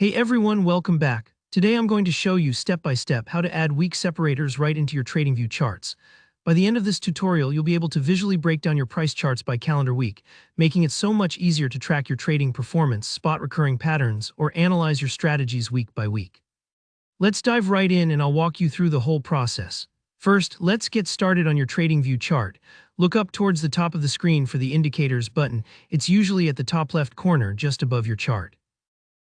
Hey everyone, welcome back. Today I'm going to show you step by step how to add week separators right into your TradingView charts. By the end of this tutorial, you'll be able to visually break down your price charts by calendar week, making it so much easier to track your trading performance, spot recurring patterns, or analyze your strategies week by week. Let's dive right in and I'll walk you through the whole process. First, let's get started on your TradingView chart. Look up towards the top of the screen for the Indicators button. It's usually at the top left corner, just above your chart.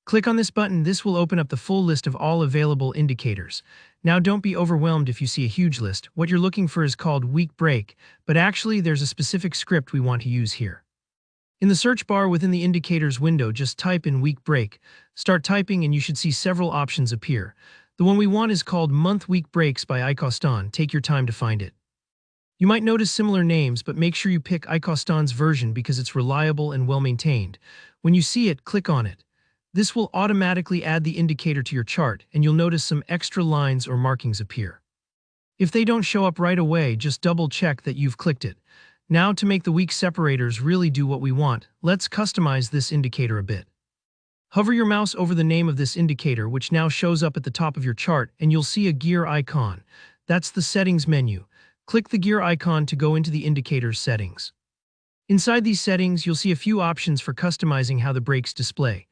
Click on this button. This will open up the full list of all available indicators. Now don't be overwhelmed if you see a huge list. What you're looking for is called week break, but actually there's a specific script we want to use here. In the search bar within the indicators window, just type in week break. Start typing and you should see several options appear. The one we want is called month week breaks by iCostan. Take your time to find it. You might notice similar names, but make sure you pick iCostan's version because it's reliable and well maintained. When you see it, click on it. This will automatically add the indicator to your chart, and you'll notice some extra lines or markings appear. If they don't show up right away, just double-check that you've clicked it. Now, to make the week separators really do what we want, let's customize this indicator a bit. Hover your mouse over the name of this indicator, which now shows up at the top of your chart, and you'll see a gear icon. That's the settings menu. Click the gear icon to go into the indicator's settings. Inside these settings, you'll see a few options for customizing how the breaks display.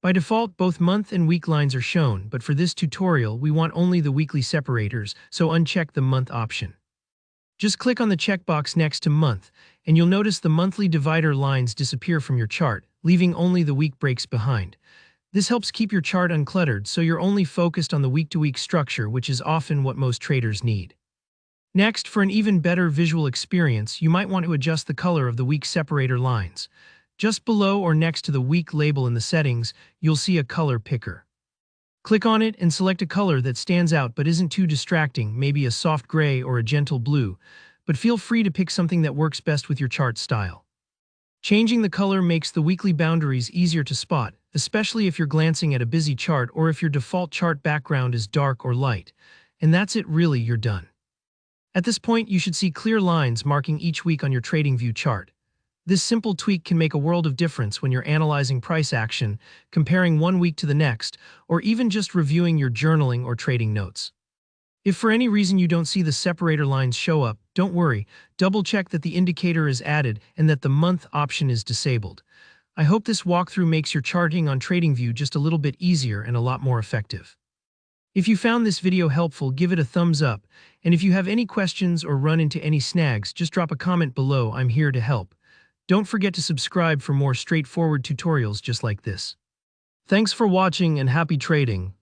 By default, both month and week lines are shown, but for this tutorial, we want only the weekly separators, so uncheck the month option. Just click on the checkbox next to month, and you'll notice the monthly divider lines disappear from your chart, leaving only the week breaks behind. This helps keep your chart uncluttered, so you're only focused on the week-to-week structure, which is often what most traders need. Next, for an even better visual experience, you might want to adjust the color of the week separator lines. Just below or next to the week label in the settings, you'll see a color picker. Click on it and select a color that stands out but isn't too distracting, maybe a soft gray or a gentle blue, but feel free to pick something that works best with your chart style. Changing the color makes the weekly boundaries easier to spot, especially if you're glancing at a busy chart or if your default chart background is dark or light. And that's it, really, you're done. At this point, you should see clear lines marking each week on your TradingView chart. This simple tweak can make a world of difference when you're analyzing price action, comparing one week to the next, or even just reviewing your journaling or trading notes. If for any reason you don't see the separator lines show up, don't worry, double-check that the indicator is added and that the month option is disabled. I hope this walkthrough makes your charting on TradingView just a little bit easier and a lot more effective. If you found this video helpful, give it a thumbs up, and if you have any questions or run into any snags, just drop a comment below. I'm here to help. Don't forget to subscribe for more straightforward tutorials just like this. Thanks for watching and happy trading.